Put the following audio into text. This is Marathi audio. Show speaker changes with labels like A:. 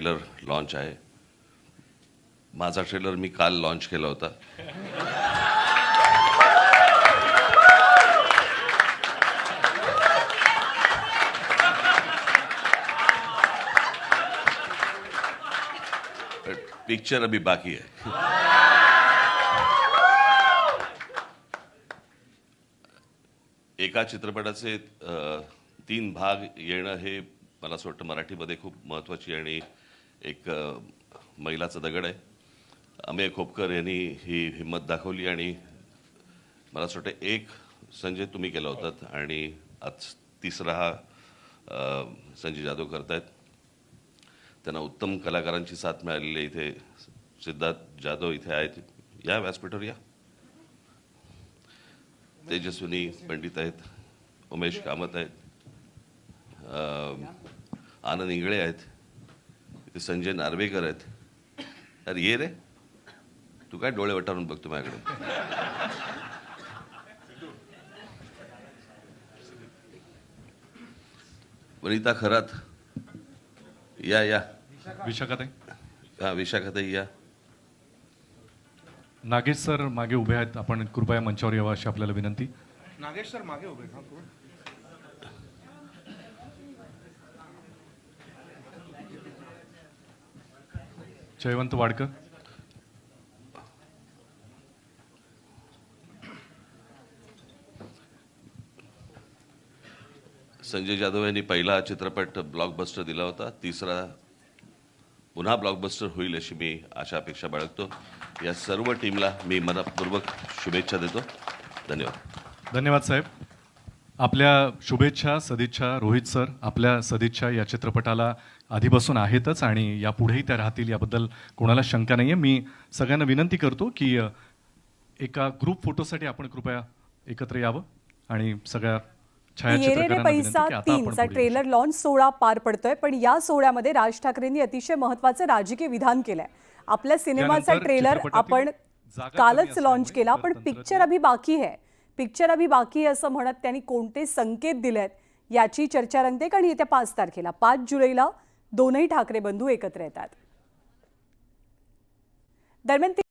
A: ट्रेलर लॉन्च आहे। माझा ट्रेलर मी काल लॉन्च केला होता। पिक्चर अभी बाकी है। एका चित्रपटाचे 3 भाग येणं हे मला असं वाटतं मराठीमध्ये खूप महत्त्वाची आणि एक मैलाचा दगड आहे। अमेय खोपकर यांनी ही हिम्मत दाखवली आणि मला असं वाटतं एक संजय तुम्ही केला होतात आणि आज तिसरा हा संजय जाधव करतायत। त्यांना उत्तम कलाकारांची साथ मिळालेली आहे। इथे सिद्धार्थ जाधव इथे आहेत, या व्यासपीठावर या। तेजस्विनी पंडित आहेत, उमेश कामत आहेत, आनंद इंगळे आहेत, इथे संजय नार्वेकर आहेत। अरे ये रे, तू काय डोळे वटारून बघतो माझ्याकडे? वनिता खरात या।
B: विशाखाताई,
A: हा विशाखाताई या।
B: नागेश सर मागे उभे आहेत, आपण कृपया मंचावर यावं अशी आपल्याला विनंती।
C: नागेश सर मागे उभे आहेत।
B: जयवंत वाडकर,
A: संजय जाधव यांनी पहिला चित्रपट ब्लॉकबस्टर दिला होता, तिसरा पुन्हा ब्लॉकबस्टर होईल अशी मी आशा अपेक्षा बाळगतो। या सर्व टीमला मी मनपूर्वक शुभेच्छा देतो। धन्यवाद।
B: धन्यवाद साहेब। आपल्या शुभेच्छा, सदिच्छा रोहित सर, आपल्या सदिच्छा या चित्रपटाला आधीपासून आहेतच आणि यापुढेही त्या राहतील, याबद्दल कोणाला शंका नाही आहे। मी सगळ्यांना विनंती करतो की एका ग्रुप फोटोसाठी आपण कृपया एकत्र यावं आणि सगळ्या
D: ये रे पैसा 3 चा ट्रेलर लॉन्च सोहळा पार पडतोय, पण या सोहळ्यामध्ये राज ठाकरेंनी अतिशय महत्त्वाचं राजकीय विधान केलंय। आपल्या सिनेमाचा ट्रेलर आपण कालच लॉन्च केला, पण पिक्चर अभी बाकी है, पिक्चर अभी बाकी असं म्हणत त्यांनी कोणते संकेत दिलेत याची चर्चा रंगते। कारण येत्या 5 तारखेला 5 जुलैला दोनही ठाकरे बंधू एकत्र येतात। दरम्यान